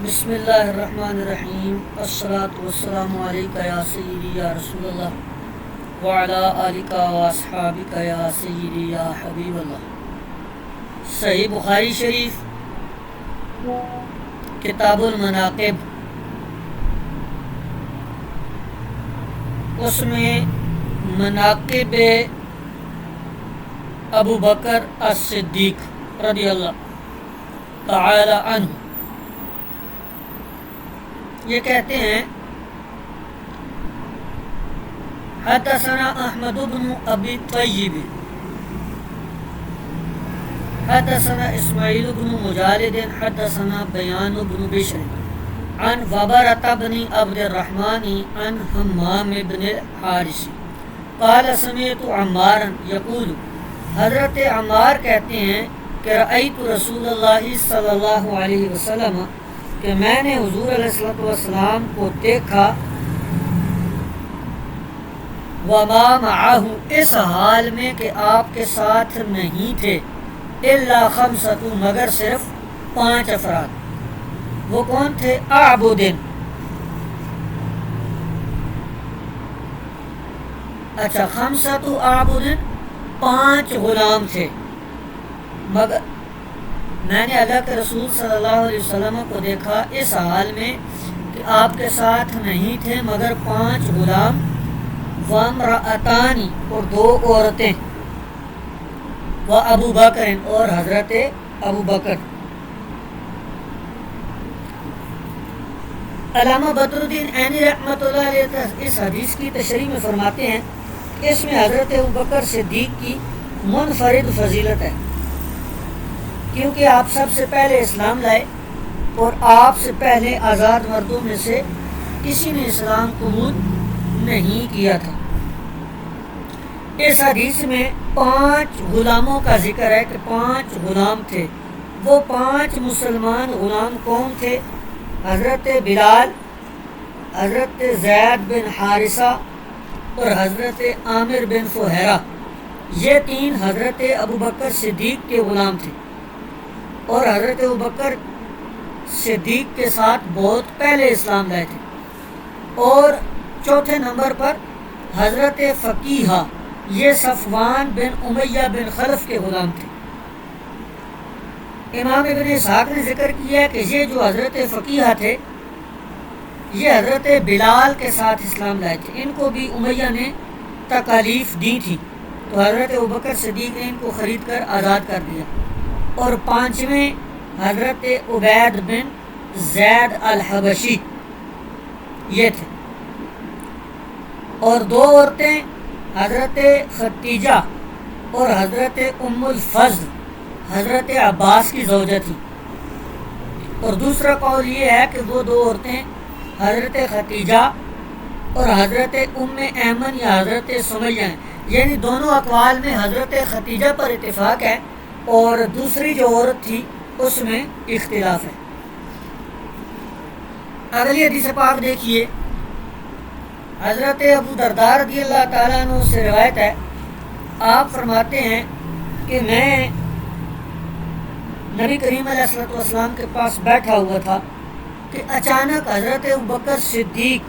بسم اللہ الرحمن الرحیم الصلاۃ والسلام علیکہ یا سیدی یا رسول اللہ وعلی آلکہ واصحابکہ یا سیدی یا حبیب اللہ۔ صحیح بخاری شریف کتاب المناقب، اس میں مناقب ابو بکر الصدیق رضی اللہ تعالی عنہ یہ کہتے ہیں حدثنا احمد بن ابی طیب حدثنا اسماعیل بن مجالد حدثنا بیان بن بشر عن وبرۃ بن عبد الرحمن عن حمام بن الحارث قال سمعت عمارا یقول، حضرت عمار کہتے ہیں کہ رأیت رسول اللہ صلی اللہ علیہ وسلم، کہ میں نے حضور علیہ السلام کو دیکھا، وما معہ، اس حال میں کہ آپ کے ساتھ نہیں تھے، الا خمسۃ، مگر صرف 5 افراد۔ وہ کون تھے؟ اعبدن، اچھا، خمسۃ اعبدن، 5 غلام تھے، مگر میں نے اللہ کے رسول صلی اللہ علیہ وسلم کو دیکھا اس حال میں کہ آپ کے ساتھ نہیں تھے مگر 5 غلام، وامرأتان، اور 2 عورتیں، وابو بکر، اور حضرت ابو بکر۔ علامہ بدر الدین عینی رحمۃ اللہ علیہ اس حدیث کی تشریح میں فرماتے ہیں کہ اس میں حضرت ابو بکر صدیق کی منفرد فضیلت ہے، کیونکہ آپ سب سے پہلے اسلام لائے اور آپ سے پہلے آزاد مردوں میں سے کسی نے اسلام قبول نہیں کیا تھا۔ اس حدیث میں 5 غلاموں کا ذکر ہے کہ 5 غلام تھے۔ وہ 5 مسلمان غلام کون تھے؟ حضرت بلال، حضرت زید بن حارثہ اور حضرت عامر بن فہیرہ، یہ 3 حضرت ابو بکر صدیق کے غلام تھے، اور حضرت ابو بکر صدیق کے ساتھ بہت پہلے اسلام لائے تھے۔ اور چوتھے نمبر پر حضرت فقیہہ، یہ صفوان بن امیہ بن خلف کے غلام تھے۔ امام ابن اسحاق نے ذکر کیا ہے کہ یہ جو حضرت فقیہہ تھے یہ حضرت بلال کے ساتھ اسلام لائے تھے، ان کو بھی امیہ نے تکالیف دی تھی، تو حضرت ابوبکر صدیق نے ان کو خرید کر آزاد کر دیا۔ اور 5ویں حضرت عبید بن زید الحبشی، یہ تھے۔ اور 2 عورتیں حضرت ختیجہ اور حضرت ام الفضل، حضرت عباس کی زوجہ تھی۔ اور دوسرا قول یہ ہے کہ وہ 2 عورتیں حضرت ختیجہ اور حضرت ام ایمن یا حضرت سمیہ ہیں، یعنی دونوں اقوال میں حضرت ختیجہ پر اتفاق ہے اور دوسری جو عورت تھی اس میں اختلاف ہے۔ اگلی حدیث پاک دیکھیے، حضرت ابو درداء رضی اللہ تعالیٰ عنہ سے روایت ہے، آپ فرماتے ہیں کہ میں نبی کریم علیہ السلام کے پاس بیٹھا ہوا تھا کہ اچانک حضرت ابو بکر صدیق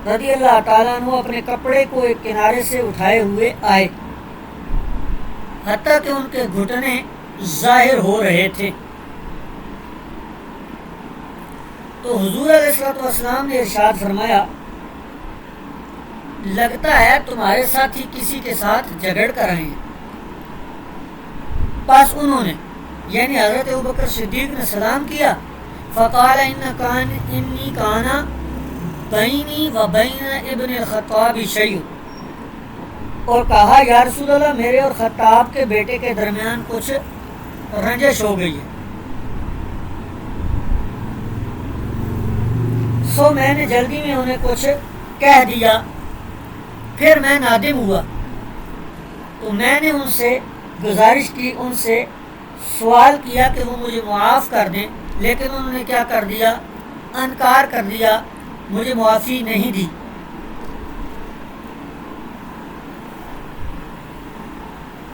رضی اللہ تعالیٰ عنہ اپنے کپڑے کو ایک کنارے سے اٹھائے ہوئے آئے، حتیٰ کہ ان کے گھٹنے ظاہر ہو رہے تھے۔ تو حضور علیہ السلام نے ارشاد فرمایا، لگتا ہے تمہارے ساتھی کسی کے ساتھ جھگڑ کر آئے ہیں۔ پس انہوں نے، یعنی حضرت ابوبکر صدیق نے سلام کیا، فقال انی کان بینی و بین ابن الخطاب شیء، اور کہا یا رسول اللہ، میرے اور خطاب کے بیٹے کے درمیان کچھ رنجش ہو گئی ہے، سو میں نے جلدی میں انہیں کچھ کہہ دیا، پھر میں نادم ہوا، تو میں نے ان سے گزارش کی، ان سے سوال کیا کہ وہ مجھے معاف کر دیں، لیکن انہوں نے کیا کر دیا؟ انکار کر دیا، مجھے معافی نہیں دی۔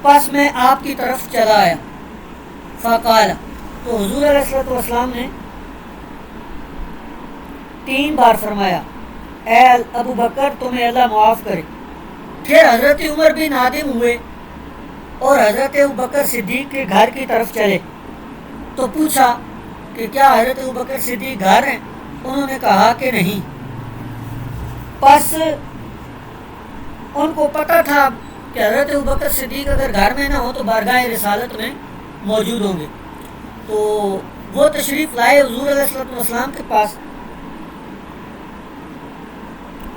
پس میں آپ کی طرف چلا آیا، فقال، تو حضور علیہ السلام نے 3 بار فرمایا اے ابو بکر تمہیں اللہ معاف کرے۔ پھر حضرت عمر بھی نادم ہوئے اور حضرت ابو بکر صدیق کے گھر کی طرف چلے تو پوچھا کہ کیا حضرت ابو بکر صدیق گھر ہیں؟ انہوں نے کہا کہ نہیں۔ پس ان کو پتہ تھا کہ حضرت ابو بکر صدیق اگر گھر میں نہ ہو تو بارگاہ رسالت میں موجود ہوں گے، تو وہ تشریف لائے حضور علیہ السلام کے پاس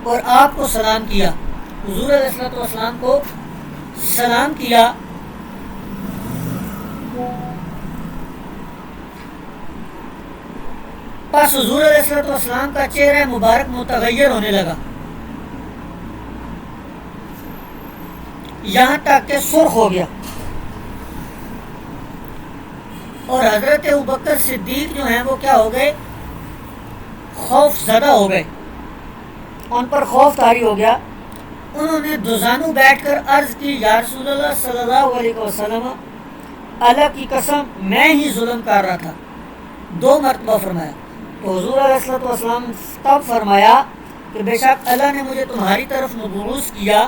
اور آپ کو سلام کیا۔ حضور علیہ السلام کو سلام کیا پس حضور علیہ السلام کا چہرہ مبارک متغیر ہونے لگا، یہاں تک کہ سرخ ہو گیا، اور حضرت ابوبکر صدیق جو ہیں وہ کیا ہو گئے؟ خوف زدہ ہو گئے، ان پر خوف طاری ہو گیا۔ انہوں نے دوزانو بیٹھ کر عرض کی یا رسول اللہ صلی اللہ علیہ وسلم، اللہ کی قسم میں ہی ظلم کر رہا تھا۔ 2 مرتبہ فرمایا تو حضور علیہ السلام تب فرمایا کہ بے شک اللہ نے مجھے تمہاری طرف مبعوث کیا،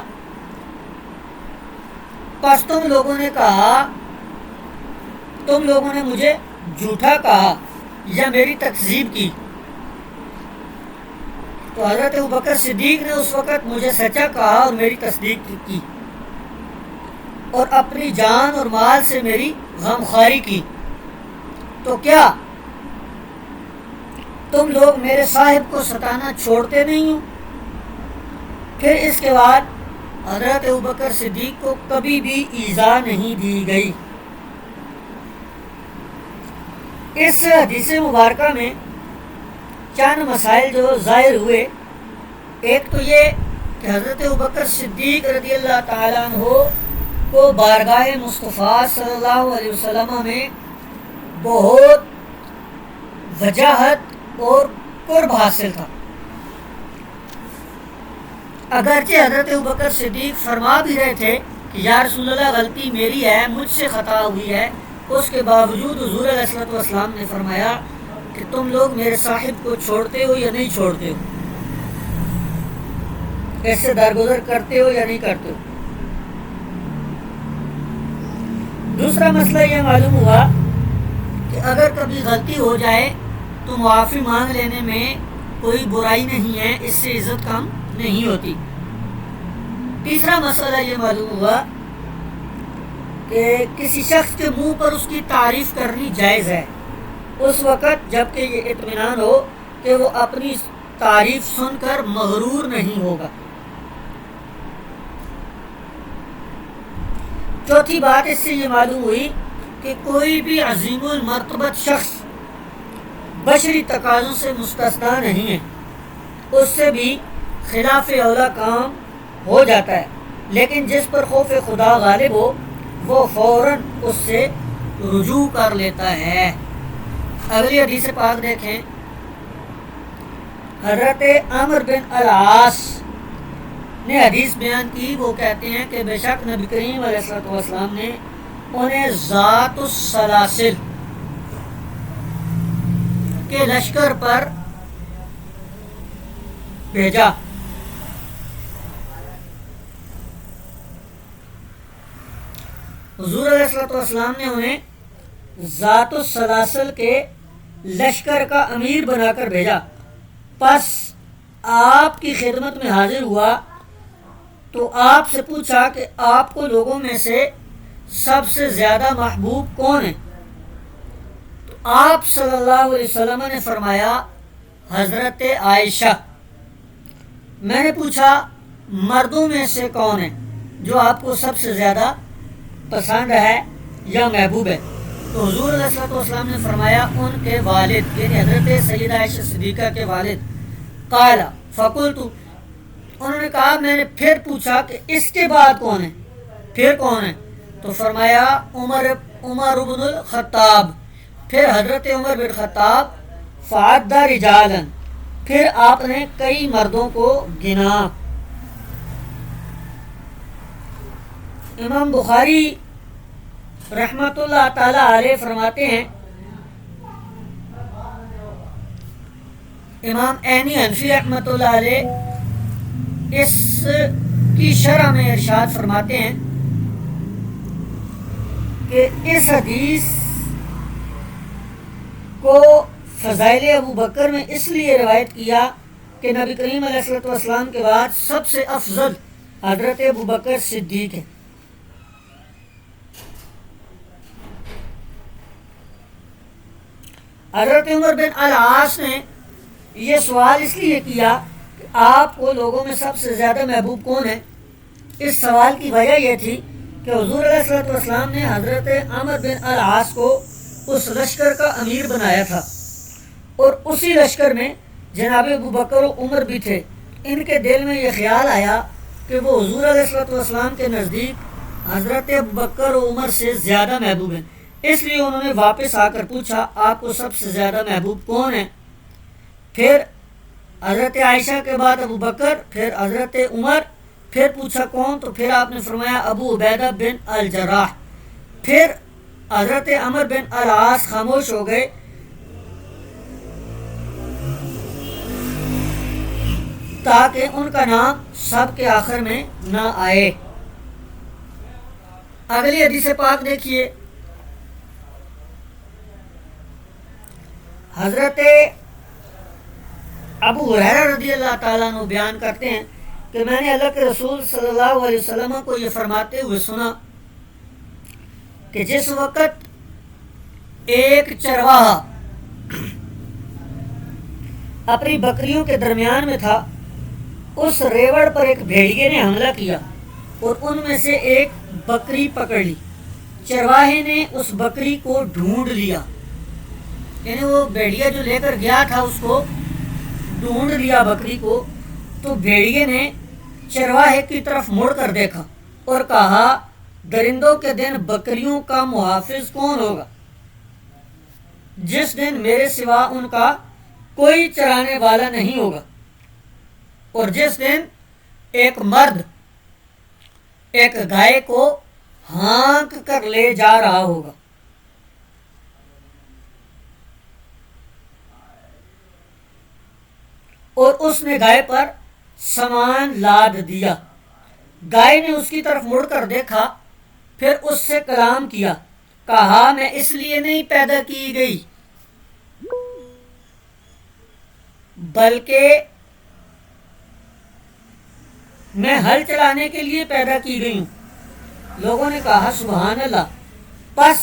پس تم لوگوں نے مجھے جھوٹا کہا یا میری تکذیب کی، تو حضرت ابوبکر صدیق نے اس وقت مجھے سچا کہا اور میری تصدیق کی اور اپنی جان اور مال سے میری غمخواری کی، تو کیا تم لوگ میرے صاحب کو ستانا چھوڑتے نہیں ہو؟ پھر اس کے بعد حضرت ابوبکر صدیق کو کبھی بھی ایذا نہیں دی گئی۔ اس حدیث مبارکہ میں چند مسائل جو ظاہر ہوئے، ایک تو یہ کہ حضرت ابوبکر صدیق رضی اللہ تعالیٰ عنہ کو بارگاہ مصطفیٰ صلی اللہ علیہ وسلم میں بہت وجاہت اور قرب حاصل تھا۔ اگرچہ حضرت ابوبکر صدیق فرما بھی رہے تھے کہ یا رسول اللہ غلطی میری ہے، مجھ سے خطا ہوئی ہے، اس کے باوجود حضور علیہ السلام نے فرمایا کہ تم لوگ میرے صاحب کو چھوڑتے ہو یا نہیں چھوڑتے ہو، ایسے درگزر کرتے ہو یا نہیں کرتے ہو۔ دوسرا مسئلہ یہ معلوم ہوا کہ اگر کبھی غلطی ہو جائے تو معافی مانگ لینے میں کوئی برائی نہیں ہے، اس سے عزت کم نہیں ہوتی۔ تیسرا مسئلہ یہ معلوم ہوا کہ کسی شخص کے منہ پر اس کی تعریف کرنی جائز ہے اس وقت جب کہ یہ اطمینان ہو کہ وہ اپنی تعریف سن کر مغرور نہیں ہوگا۔ چوتھی بات اس سے یہ معلوم ہوئی کہ کوئی بھی عظیم المرتبت شخص بشری تقاضوں سے مستثنا نہیں ہے، اس سے بھی خلاف اولا کام ہو جاتا ہے، لیکن جس پر خوف خدا غالب ہو وہ فوراً اس سے رجوع کر لیتا ہے۔ اگلی حدیث پاک دیکھیں، حضرت عمر بن العاص نے حدیث بیان کی، وہ کہتے ہیں کہ بے شک نبی کریم علیہ السلام نے انہیں ذات السلاسل کے لشکر پر بھیجا۔ حضور علیہ السلام نے انہیں ذات السلاسل کے لشکر کا امیر بنا کر بھیجا۔ پس آپ کی خدمت میں حاضر ہوا تو آپ سے پوچھا کہ آپ کو لوگوں میں سے سب سے زیادہ محبوب کون ہے؟ تو آپ صلی اللہ علیہ وسلم نے فرمایا حضرت عائشہ۔ میں نے پوچھا مردوں میں سے کون ہے جو آپ کو سب سے زیادہ پسند ہے یا محبوب ہے؟ تو حضور علیہ السلام نے فرمایا ان کے والد، یعنی حضرت سیدہ عائشہ صدیقہ کے والد۔ قال فقلت، انہوں نے کہا میں نے پھر پوچھا کہ اس کے بعد کون ہے، پھر کون ہے؟ تو فرمایا عمر بن الخطاب، پھر حضرت عمر بن خطاب۔ فعد رجالا، پھر آپ نے کئی مردوں کو گنا۔ امام بخاری رحمۃ اللہ تعالی علیہ فرماتے ہیں امام عینی حنفی رحمۃ اللہ علیہ اس کی شرح میں ارشاد فرماتے ہیں کہ اس حدیث کو فضائل ابو بکر میں اس لیے روایت کیا کہ نبی کریم علیہ الصلوۃ والسلام کے بعد سب سے افضل حضرت ابو بکر صدیق ہے. حضرت عمر بن العاص نے یہ سوال اس لیے کیا کہ آپ کو لوگوں میں سب سے زیادہ محبوب کون ہے. اس سوال کی وجہ یہ تھی کہ حضور علیہ الصلوۃ والسلام نے حضرت عمر بن العاص کو اس لشکر کا امیر بنایا تھا اور اسی لشکر میں جناب ابو بکر و عمر بھی تھے. ان کے دل میں یہ خیال آیا کہ وہ حضور علیہ الصلوۃ والسلام کے نزدیک حضرت ابو بکر و عمر سے زیادہ محبوب ہیں. اس لیے انہوں نے واپس آ کر پوچھا آپ کو سب سے زیادہ محبوب کون ہے. پھر حضرت عائشہ کے بعد ابو بکر، پھر حضرت عمر، پھر پوچھا کون، تو پھر آپ نے فرمایا ابو عبیدہ بن الجراح. پھر حضرت عمر بن العاص خاموش ہو گئے تاکہ ان کا نام سب کے آخر میں نہ آئے. اگلی حدیث پاک دیکھیے. حضرت ابو ہریرہ رضی اللہ تعالیٰ عنہ بیان کرتے ہیں کہ میں نے اللہ کے رسول صلی اللہ علیہ وسلم کو یہ فرماتے ہوئے سنا کہ جس وقت ایک چرواہا اپنی بکریوں کے درمیان میں تھا، اس ریوڑ پر ایک بھیڑیے نے حملہ کیا اور ان میں سے ایک بکری پکڑ لی. چرواہے نے اس بکری کو ڈھونڈ لیا، یعنی وہ بھیڑیا جو لے کر گیا تھا اس کو ڈھونڈ لیا بکری کو. تو بھیڑیے نے چرواہے کی طرف مڑ کر دیکھا اور کہا درندوں کے دن بکریوں کا محافظ کون ہوگا، جس دن میرے سوا ان کا کوئی چرانے والا نہیں ہوگا، اور جس دن ایک مرد ایک گائے کو ہانک کر لے جا رہا ہوگا. اور اس نے گائے پر سامان لاد دیا. گائے نے اس کی طرف مڑ کر دیکھا، پھر اس سے کلام کیا، کہا میں اس لیے نہیں پیدا کی گئی بلکہ میں ہل چلانے کے لیے پیدا کی گئی ہوں. لوگوں نے کہا سبحان اللہ. پس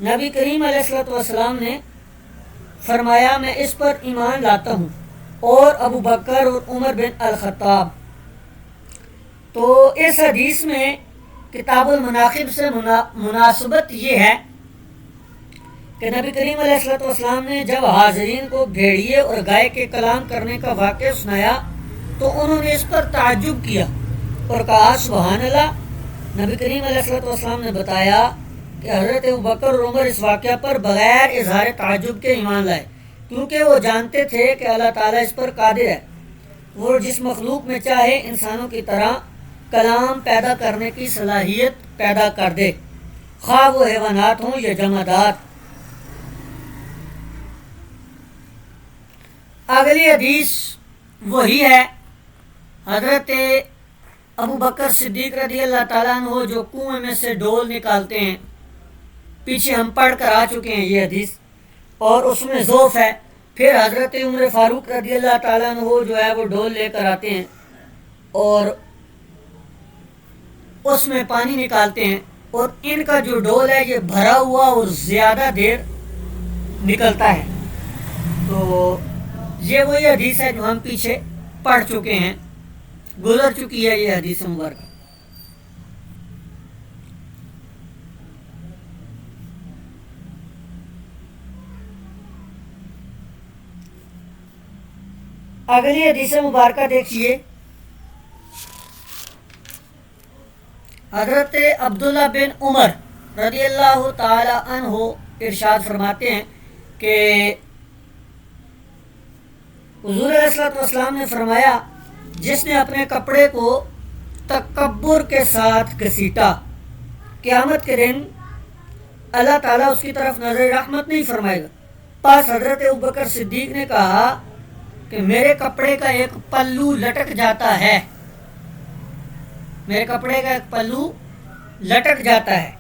نبی کریم علیہ الصلوۃ والسلام نے فرمایا میں اس پر ایمان لاتا ہوں اور ابو بکر اور عمر بن الخطاب. تو اس حدیث میں کتاب المناقب سے مناسبت یہ ہے کہ نبی کریم علیہ الصلوۃ والسلام نے جب حاضرین کو بھیڑیے اور گائے کے کلام کرنے کا واقعہ سنایا تو انہوں نے اس پر تعجب کیا اور کہا سبحان اللہ. نبی کریم علیہ الصلوۃ والسلام نے بتایا کہ حضرت ابوبکر اور عمر اس واقعہ پر بغیر اظہار تعجب کے ایمان لائے، کیونکہ وہ جانتے تھے کہ اللہ تعالیٰ اس پر قادر ہے. وہ جس مخلوق میں چاہے انسانوں کی طرح کلام پیدا کرنے کی صلاحیت پیدا کر دے، خواہ وہ حیوانات ہوں یا جمادات. اگلی حدیث وہی ہے. حضرت ابو بکر صدیق رضی اللہ تعالیٰ عنہ جو کنویں میں سے ڈول نکالتے ہیں، پیچھے ہم پڑھ کر آ چکے ہیں یہ حدیث، اور اس میں ذوف ہے. پھر حضرت عمر فاروق رضی اللہ تعالیٰ عنہ جو ہے وہ ڈول لے کر آتے ہیں اور اس میں پانی نکالتے ہیں، اور ان کا جو ڈول ہے یہ بھرا ہوا اور زیادہ دیر نکلتا ہے. تو یہ وہی حدیث ہے جو ہم پیچھے پڑھ چکے ہیں، گزر چکی ہے یہ حدیث مبارکہ. اگلی حدیث مبارکہ دیکھیے. حضرت عبداللہ بن عمر رضی اللہ تعالی عنہ ارشاد فرماتے ہیں کہ حضور علیہ الصلوۃ والسلام نے فرمایا جس نے اپنے کپڑے کو تکبر کے ساتھ گھسیٹا، قیامت کے دن اللہ تعالیٰ اس کی طرف نظر رحمت نہیں فرمائے گا. پس حضرت ابوبکر صدیق نے کہا کہ میرے کپڑے کا ایک پلو لٹک جاتا ہے، میرے کپڑے کا ایک پلو لٹک جاتا ہے،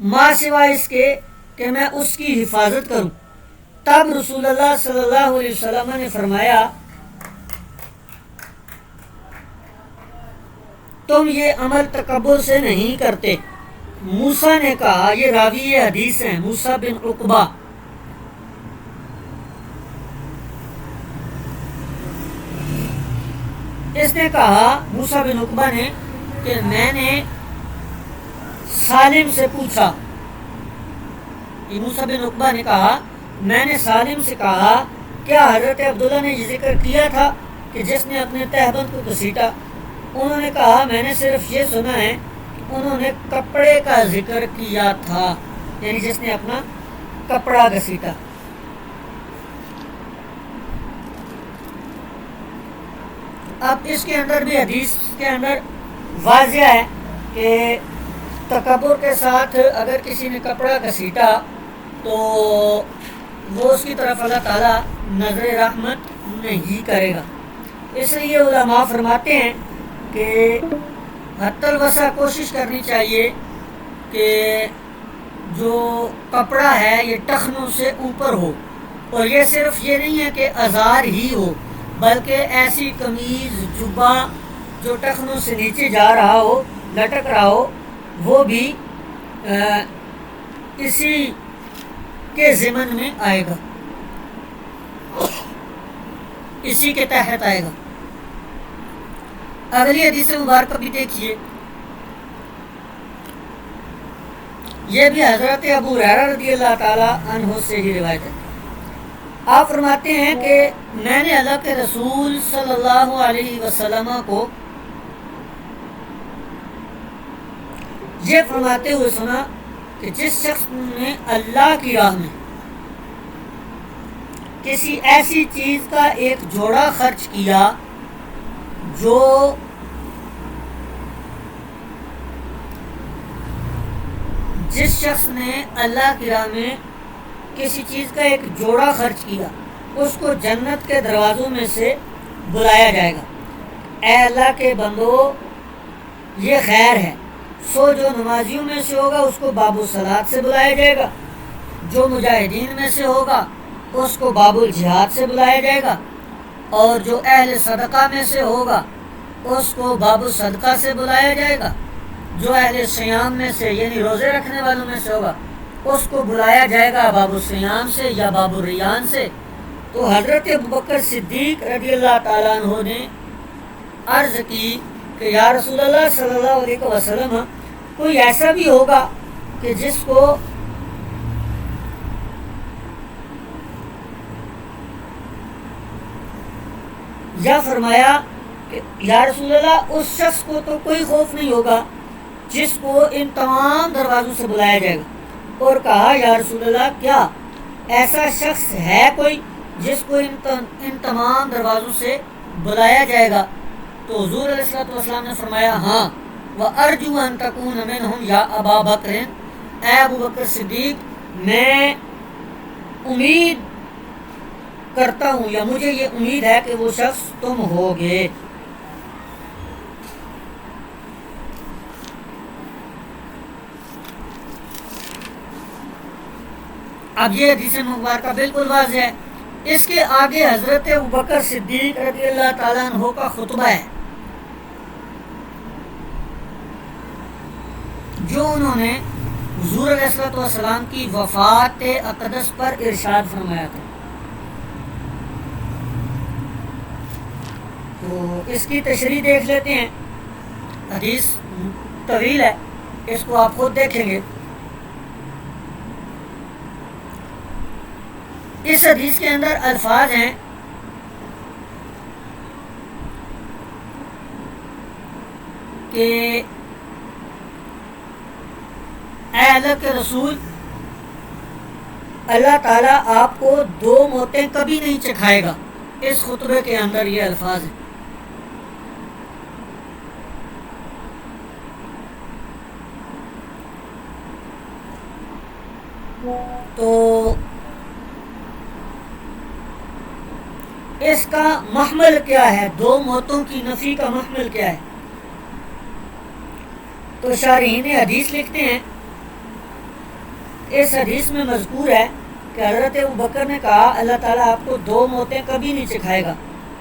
ما سوائے اس کے کہ میں اس کی حفاظت کروں۔ تب رسول اللہ صلی اللہ علیہ وسلم نے فرمایا تم یہ عمل تکبر سے نہیں کرتے۔ موسیٰ نے کہا، یہ راوی حدیث ہیں موسیٰ بن عقبہ، اس نے کہا موسیٰ بن عقبہ نے کہ میں نے سالم سے پوچھا، یہ موسیٰ بن عقبہ نے کہا میں نے سالم سے کہا کیا حضرت عبداللہ نے یہ ذکر کیا تھا کہ جس نے اپنے تہبند کو گھسیٹا؟ انہوں نے کہا میں نے صرف یہ سنا ہے کہ انہوں نے کپڑے کا ذکر کیا تھا، یعنی جس نے اپنا کپڑا گھسیٹا۔ اب اس کے اندر بھی حدیث کے اندر واضح ہے کہ تکبر کے ساتھ اگر کسی نے کپڑا گھسیٹا تو وہ اس کی طرف اللہ تعالیٰ نظر رحمت نہیں کرے گا۔ اس لیے علماء فرماتے ہیں کہ حتی الوسع کوشش کرنی چاہیے کہ جو کپڑا ہے یہ ٹخنوں سے اوپر ہو، اور یہ صرف یہ نہیں ہے کہ ازار ہی ہو بلکہ ایسی قمیض جبہ جو ٹخنوں سے نیچے جا رہا ہو، لٹک رہا ہو، وہ بھی اسی کے ضمن میں آئے گا، اسی کے تحت آئے گا۔ اگلی حدیث مبارکہ بھی دیکھیے، یہ بھی حضرت ابو ہریرہ رضی اللہ تعالیٰ عنہ سے ہی روایت ہے۔ آپ فرماتے ہیں کہ میں نے اللہ کے رسول صلی اللہ علیہ وسلم کو یہ فرماتے ہوئے سنا کہ جس شخص نے اللہ کی راہ میں کسی ایسی چیز کا ایک جوڑا خرچ کیا جو جس شخص نے اللہ کی راہ میں کسی چیز کا ایک جوڑا خرچ کیا اس کو جنت کے دروازوں میں سے بلایا جائے گا، اے اللہ کے بندو یہ خیر ہے، سو جو نمازیوں میں سے ہوگا اس کو باب الصلاۃ سے بلایا جائے گا، جو مجاہدین میں سے ہوگا اس کو باب الجہاد سے بلایا جائے گا، اور جو اہل صدقہ میں سے ہوگا اس کو باب الصدقہ سے بلایا جائے گا، جو اہل صیام میں سے یعنی روزے رکھنے والوں میں سے ہوگا اس کو بلایا جائے گا باب الصیام سے یا باب الریان سے۔ تو حضرت ابوبکر صدیق رضی اللہ تعالیٰ عنہ نے عرض کی کہ یا رسول اللہ صلی اللہ علیہ وسلم کوئی ایسا بھی ہوگا کہ جس کو یا فرمایا کہ یا رسول اللہ اس شخص کو تو کوئی خوف نہیں ہوگا جس کو ان تمام دروازوں سے بلایا جائے گا، اور کہا یا رسول اللہ کیا ایسا شخص ہے کوئی جس کو ان تمام دروازوں سے بلایا جائے گا؟ تو حضور علیہ الصلوۃ والسلام نے فرمایا ہاں، وَأَرْجُو أَن تَكُونَ مِنْهُمْ یا ابا بکر، اے ابو بکر صدیق میں امید کرتا ہوں یا مجھے یہ امید ہے کہ وہ شخص تم ہوگے۔ اب یہ حدیث مبارکہ بالکل واضح ہے۔ اس کے آگے حضرت ابوبکر صدیق رضی اللہ تعالیٰ عنہ کا خطبہ ہے جو انہوں نے حضور علیہ الصلوۃ والسلام کی وفات اقدس پر ارشاد فرمایا تھا۔ تو اس کی تشریح دیکھ لیتے ہیں، حدیث طویل ہے، اس کو آپ خود دیکھیں گے۔ اس حدیث کے اندر الفاظ ہیں کہ اے اللہ کے رسول، اللہ تعالیٰ آپ کو 2 موتیں کبھی نہیں چکھائے گا۔ اس خطبے کے اندر یہ الفاظ ہیں۔ تو اس کا محمل کیا ہے، دو موتوں کی نفی کا محمل کیا ہے؟ تو شارحین حدیث لکھتے ہیں اس حدیث میں مذکور ہے کہ حضرت ابوبکر نے کہا اللہ تعالیٰ آپ کو دو موتیں کبھی نہیں سکھائے گا۔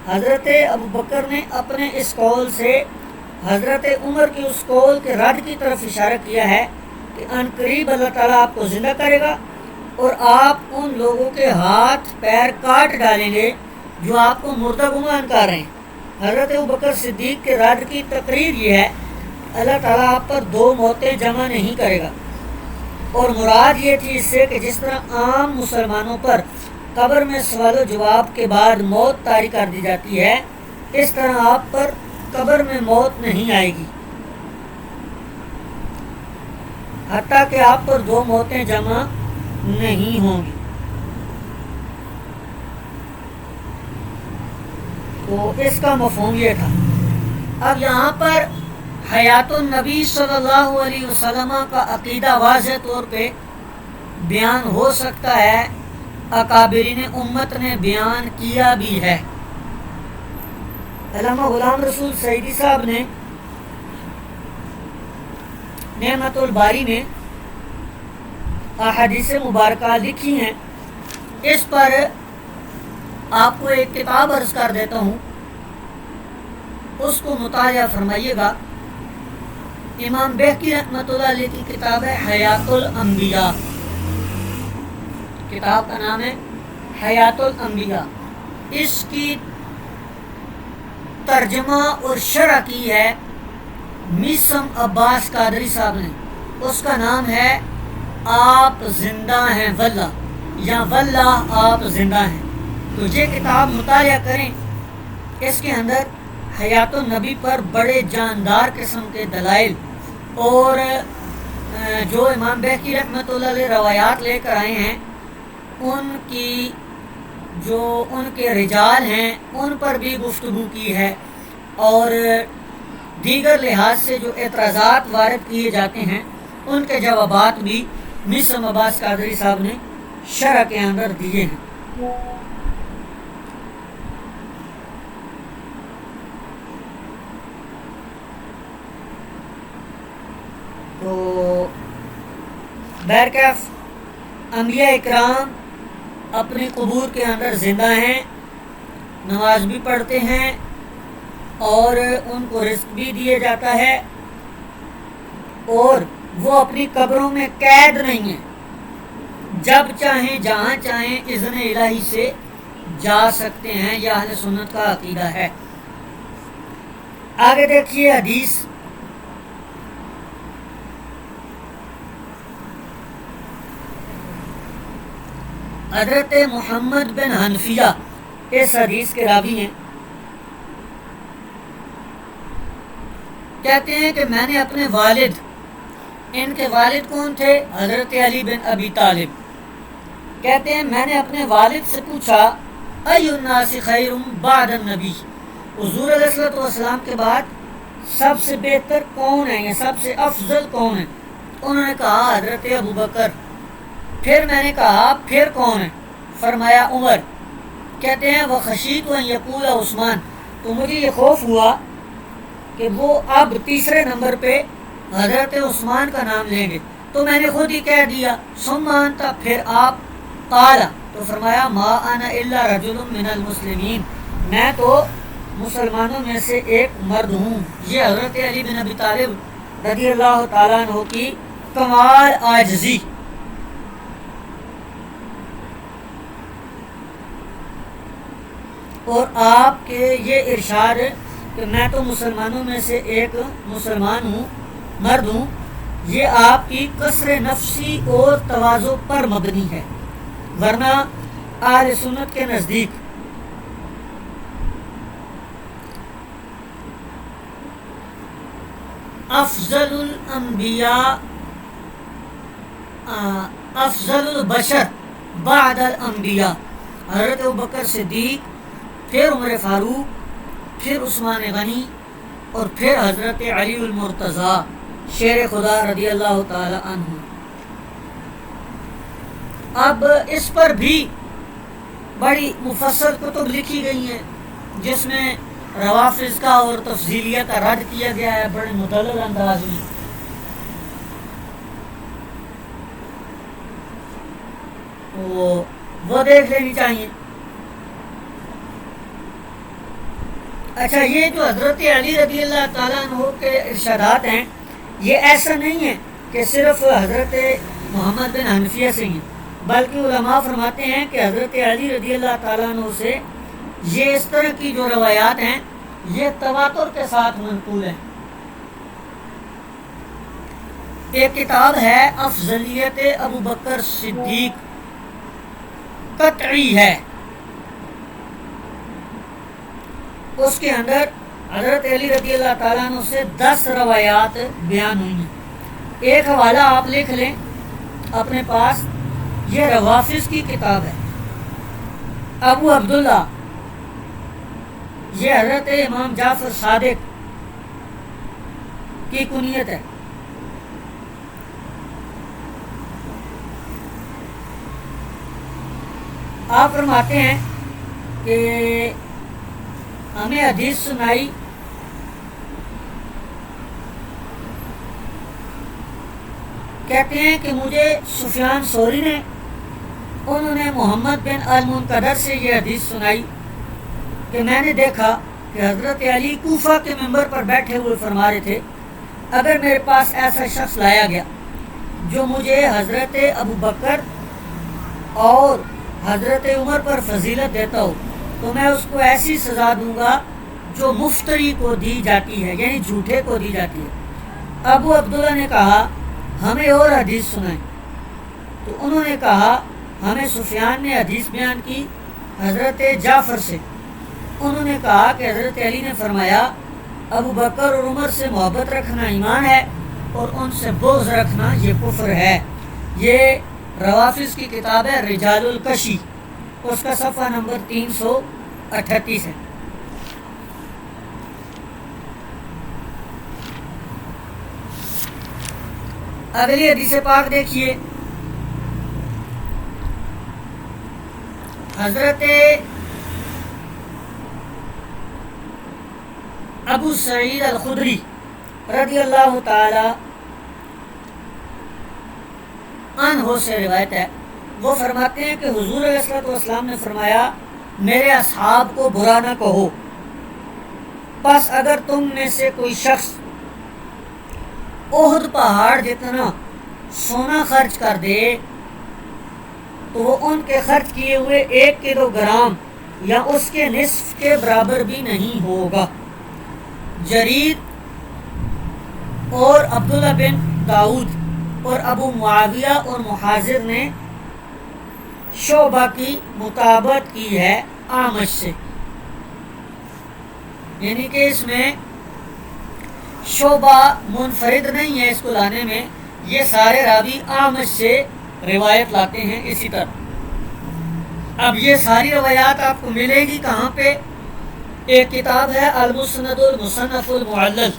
حضرت ابوبکر نے اپنے اس قول سے حضرت عمر کی اس قول کے رد کی طرف اشارہ کیا ہے کہ ان قریب اللہ تعالیٰ آپ کو زندہ کرے گا اور آپ ان لوگوں کے ہاتھ پیر کاٹ ڈالیں گے جو آپ کو مردہ گمان کر رہے ہیں۔ حضرت ابوبکر صدیق کے رد کی تقریر یہ ہے اللہ تعالیٰ آپ پر دو موتیں جمع نہیں کرے گا، اور مراد یہ تھی اس سے کہ جس طرح عام مسلمانوں پر قبر میں سوال و جواب کے بعد موت طاری کر دی جاتی ہے، اس طرح آپ پر قبر میں موت نہیں آئے گی، حتیٰ کہ آپ پر دو موتیں جمع نہیں ہوں گی۔ تو اس کا مفہوم یہ تھا۔ اب یہاں پر حیات النبی صلی اللہ علیہ وسلم کا عقیدہ واضح طور پہ بیان ہو سکتا ہے، اکابرین امت نے بیان کیا بھی ہے۔ علامہ غلام رسول سعیدی صاحب نے نعمت الباری میں احادیث مبارکہ لکھی ہیں، اس پر آپ کو ایک کتاب عرض کر دیتا ہوں، اس کو مطالعہ فرمائیے گا۔ امام بہقی رحمۃ اللہ علیہ کی کتاب ہے حیات الانبیاء، کتاب کا نام ہے حیات الانبیاء۔ اس کی ترجمہ اور شرح کی ہے میسم عباس قادری صاحب نے، اس کا نام ہے آپ زندہ ہیں واللہ، یا واللہ آپ زندہ ہیں۔ تو یہ کتاب مطالعہ کریں، اس کے اندر حیات النبی پر بڑے جاندار قسم کے دلائل اور جو امام بہقی رحمۃ اللہ علیہ روایات لے کر آئے ہیں، ان کی جو ان کے رجال ہیں ان پر بھی گفتگو کی ہے، اور دیگر لحاظ سے جو اعتراضات وارد کیے جاتے ہیں ان کے جوابات بھی میسم عباس قادری صاحب نے شرح کے اندر دیے ہیں۔ تو بہرکیف انبیاء اکرام اپنی قبور کے اندر زندہ ہیں، نماز بھی پڑھتے ہیں اور ان کو رزق بھی دیا جاتا ہے، اور وہ اپنی قبروں میں قید نہیں ہیں، جب چاہیں جہاں چاہیں اذن الہی سے جا سکتے ہیں، یہ اہل سنت کا عقیدہ ہے۔ آگے دیکھیے حدیث، حضرت محمد بن حنفیہ اس حدیث کے راوی ہیں، کہتے ہیں کہ میں نے اپنے والد، ان کے والد کون تھے؟ حضرت علی بن ابی طالب، کہتے ہیں میں نے اپنے والد سے پوچھا ای الناس خیر بعد النبی، حضور علیہ الصلوۃ والسلام کے بعد سب سے بہتر کون ہے یا سب سے افضل کون ہے؟ انہوں نے کہا حضرت ابوبکر۔ پھر میں نے کہا پھر کون ہے؟ فرمایا عمر۔ کہتے ہیں وخشیت ان یقول عثمان، تو مجھے یہ خوف ہوا کہ وہ اب تیسرے نمبر پہ حضرت عثمان کا نام لیں گے، تو میں نے خود ہی کہہ دیا ثم انت، پھر آپ، قال، تو فرمایا ما انا الا رجل من المسلمین، میں تو مسلمانوں میں سے ایک مرد ہوں۔ یہ حضرت علی بن ابی طالب رضی اللہ تعالیٰ عنہ کی کمال عاجزی۔ اور آپ کے یہ ارشاد کہ میں تو مسلمانوں میں سے ایک مسلمان ہوں، مرد ہوں، یہ آپ کی کثر نفسی اور تواضع پر مبنی ہے، ورنہ اہل سنت کے نزدیک افضل الانبیاء، افضل البشر بعد الانبیاء، حضرت ابوبکر صدیق، پھر عمر فاروق، پھر عثمان غنی، اور پھر حضرت علی المرتضیٰ شیر خدا رضی اللہ تعالی عنہ۔ اب اس پر بھی بڑی مفصل کتب لکھی گئی ہیں جس میں روافض کا اور تفضیلیہ کا رد کیا گیا ہے بڑے مدلل انداز میں. وہ دیکھ لینی چاہیے. اچھا، یہ جو حضرت علی رضی اللہ تعالیٰ عنہ کے ارشادات ہیں، یہ ایسا نہیں ہے کہ صرف حضرت محمد بن حنفیہ سے ہیں، بلکہ علماء فرماتے ہیں کہ حضرت علی رضی اللہ تعالیٰ عنہ سے یہ اس طرح کی جو روایات ہیں یہ تواتر کے ساتھ منقول ہیں. ایک کتاب ہے افضلیت ابو بکر صدیق، قطعی ہے، اس کے اندر حضرت علی رضی اللہ تعالیٰ عنہ سے 10 روایات بیان ہوئی ہیں. ایک حوالہ آپ لکھ لیں اپنے پاس، یہ روافض کی کتاب ہے. ابو عبداللہ، یہ حضرت امام جعفر صادق کی کنیت ہے. آپ فرماتے ہیں کہ ہمیں حدیث سنائی کہتے ہیں کہ مجھے سفیان ثوری نے، انہوں نے محمد بن المنقدر سے یہ حدیث سنائی کہ میں نے دیکھا کہ حضرت علی کوفہ کے ممبر پر بیٹھے ہوئے فرما رہے تھے، اگر میرے پاس ایسا شخص لایا گیا جو مجھے حضرت ابو بکر اور حضرت عمر پر فضیلت دیتا ہو تو میں اس کو ایسی سزا دوں گا جو مفتری کو دی جاتی ہے، یعنی جھوٹے کو دی جاتی ہے. ابو عبداللہ نے کہا ہمیں اور حدیث سنائیں، تو انہوں نے کہا ہمیں سفیان نے حدیث بیان کی حضرت جعفر سے. انہوں نے کہا کہ حضرت علی نے فرمایا ابو بکر اور عمر سے محبت رکھنا ایمان ہے اور ان سے بغض رکھنا یہ کفر ہے. یہ روافض کی کتاب ہے رجال الکشی، اس کا صفحہ نمبر 338 ہے. اگلی حدیث پاک دیکھیے. حضرت ابو سعید الخدری رضی اللہ تعالی عنہ سے روایت ہے، وہ فرماتے ہیں کہ حضور علیہ الصلوۃ والسلام نے فرمایا میرے اصحاب کو برا نہ کہو، بس اگر تم میں سے کوئی شخص احد پہاڑ جتنا سونا خرچ کر دے تو وہ ان کے خرچ کیے ہوئے 1 کلو گرام یا اس کے نصف کے برابر بھی نہیں ہوگا. جریر اور عبداللہ بن داؤد اور ابو معاویہ اور محاذر نے شعبہ کی مطابقت کی ہے اعمش سے، یعنی کہ اس میں شعبہ منفرد نہیں ہے اس کو لانے میں، یہ سارے راوی اعمش سے روایت لاتے ہیں. اسی طرح اب یہ ساری روایات آپ کو ملے گی کہاں پہ؟ ایک کتاب ہے المسند المصنف المعلل،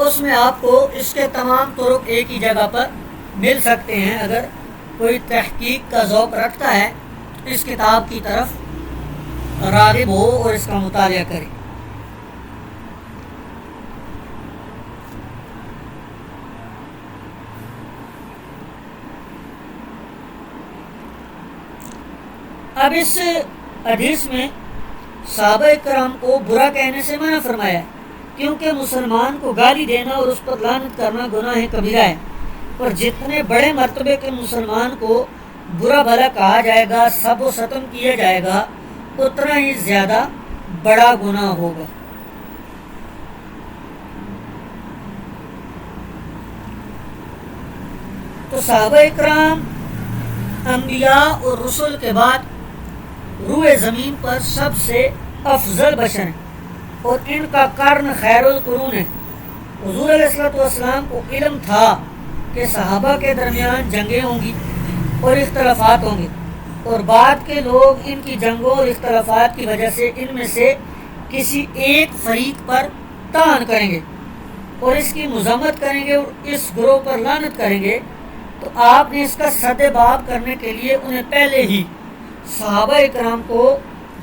اس میں آپ کو اس کے تمام طرق ایک ہی جگہ پر مل سکتے ہیں. اگر کوئی تحقیق کا ذوق رکھتا ہے اس کتاب کی طرف راغب ہو اور اس کا مطالعہ کرے. اب اس حدیث میں صحابہ کرام کو برا کہنے سے منع فرمایا ہے، کیونکہ مسلمان کو گالی دینا اور اس پر لعنت کرنا گناہ کبیرہ ہے، اور جتنے بڑے مرتبے کے مسلمان کو برا بھلا کہا جائے گا، سب و ستم کیا جائے گا، اتنا ہی زیادہ بڑا گناہ ہوگا. تو صحابہ اکرام انبیاء اور رسل کے بعد روئے زمین پر سب سے افضل بشر ہیں اور ان کا قرن خیر القرون ہے. حضور علیہ الصلوۃ والسلام کو علم تھا کہ صحابہ کے درمیان جنگیں ہوں گی اور اختلافات ہوں گے، اور بعد کے لوگ ان کی جنگوں اور اختلافات کی وجہ سے ان میں سے کسی ایک فریق پر طعن کریں گے اور اس کی مذمت کریں گے اور اس گروہ پر لعنت کریں گے. تو آپ نے اس کا سد باب کرنے کے لیے انہیں پہلے ہی صحابہ اکرام کو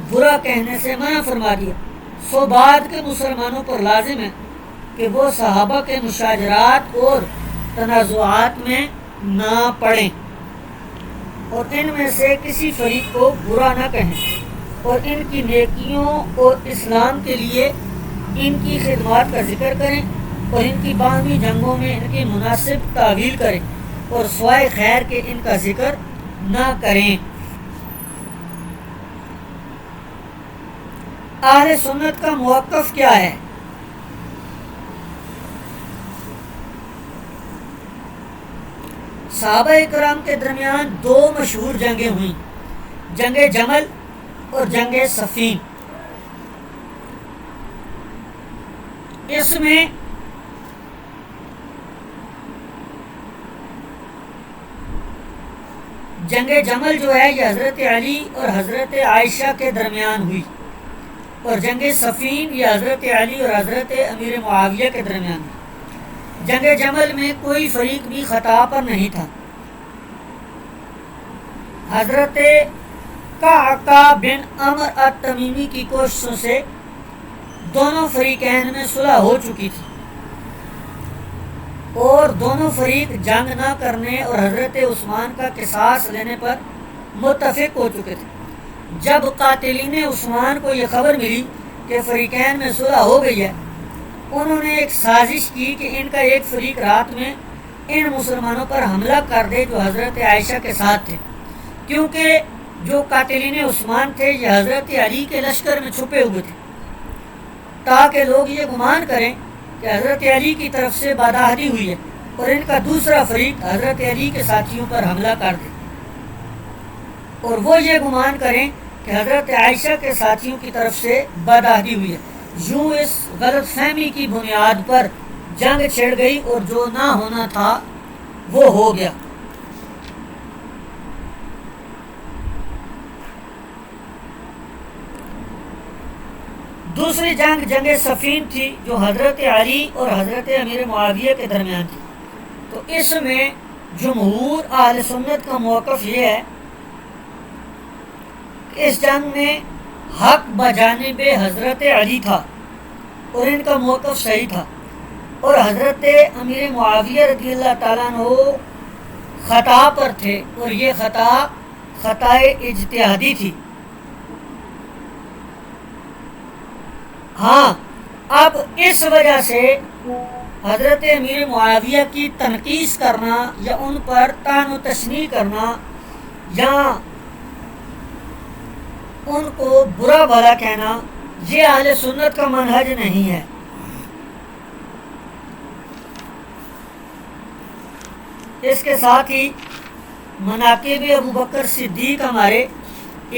برا کہنے سے منع فرما دیا، سو بعد کے مسلمانوں پر لازم ہے کہ وہ صحابہ کے مشاجرات اور تنازعات میں نہ پڑیں اور ان میں سے کسی فریق کو برا نہ کہیں، اور ان کی نیکیوں اور اسلام کے لیے ان کی خدمات کا ذکر کریں، اور ان کی باہمی جنگوں میں ان کی مناسب تعویل کریں، اور سوائے خیر کے ان کا ذکر نہ کریں۔ اہل سنت کا موقف کیا ہے؟ صحابہ اکرام کے درمیان دو مشہور جنگیں ہوئیں، جنگ جمل اور جنگ صفین۔ اس میں جنگ جمل جو ہے یہ حضرت علی اور حضرت عائشہ کے درمیان ہوئی، اور جنگ صفین یہ حضرت علی اور حضرت امیر معاویہ کے درمیان ہوئی۔ جنگ جمل میں کوئی فریق بھی خطا پر نہیں تھا۔ حضرت قعقاع بن عمرو التمیمی کی کوششوں سے دونوں فریقین میں صلح ہو چکی تھی، اور دونوں فریق جنگ نہ کرنے اور حضرت عثمان کا قصاص لینے پر متفق ہو چکے تھے۔ جب قاتلین عثمان کو یہ خبر ملی کہ فریقین میں صلح ہو گئی ہے، انہوں نے ایک سازش کی کہ ان کا ایک فریق رات میں ان مسلمانوں پر حملہ کر دے جو حضرت عائشہ کے ساتھ تھے، کیونکہ جو قاتلین عثمان تھے یہ حضرت علی کے لشکر میں چھپے ہوئے تھے، تاکہ لوگ یہ گمان کریں کہ حضرت علی کی طرف سے باداہدی ہوئی ہے اور ان کا دوسرا فریق حضرت علی کے ساتھیوں پر حملہ کر دے، اور وہ یہ گمان کریں کہ حضرت عائشہ کے ساتھیوں کی طرف سے باداہدی ہوئی ہے۔ یوں اس غلط فہمی کی بنیاد پر جنگ چھڑ گئی اور جو نہ ہونا تھا وہ ہو گیا۔ دوسری جنگ جنگ صفین تھی جو حضرت علی اور حضرت امیر معاویہ کے درمیان تھی۔ تو اس میں جمہور اہل سنت کا موقف یہ ہے کہ اس جنگ میں حق بجانب حضرت علی تھا اور ان کا موقف صحیح تھا، اور حضرت امیر معاویہ رضی اللہ تعالیٰ عنہ خطا پر تھے، اور یہ خطا اجتہادی تھی۔ ہاں، اب اس وجہ سے حضرت امیر معاویہ کی تنقیص کرنا یا ان پر طعن و تشنیع کرنا یا ان کو برا بھلا کہنا یہ اہل سنت کا منہج نہیں ہے۔ اس کے ساتھ ہی مناقب ابو بکر صدیق ہمارے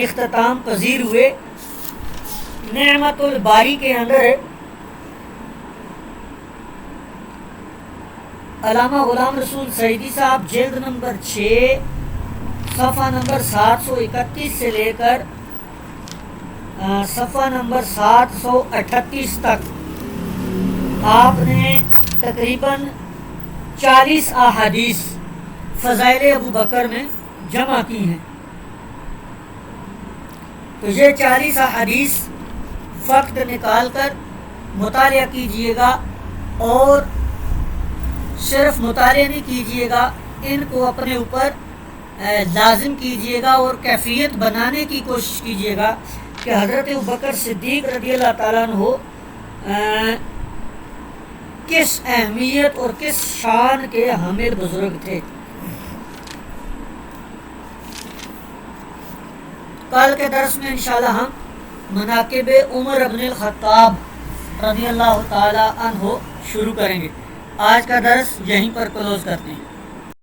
اختتام پذیر ہوئے۔ نعمت الباری کے اندر علامہ غلام رسول سعیدی صاحب جلد نمبر 6 صفحہ نمبر 731 سے لے کر صفحہ نمبر 738 تک آپ نے تقریباً 40 احادیث فضائل ابو بکر میں جمع کی ہیں۔ تو یہ 40 احادیث وقت نکال کر مطالعہ کیجئے گا، اور صرف مطالعہ نہیں کیجئے گا، ان کو اپنے اوپر لازم کیجئے گا اور کیفیت بنانے کی کوشش کیجئے گا کہ حضرت ابوبکر صدیق رضی اللہ تعالیٰ عنہ کس اہمیت اور کس شان کے حامل بزرگ تھے۔ کل کے درس میں انشاءاللہ ہم مناقب عمر بن الخطاب رضی اللہ تعالی عنہ شروع کریں گے۔ آج کا درس یہیں پر کلوز کرتے ہیں۔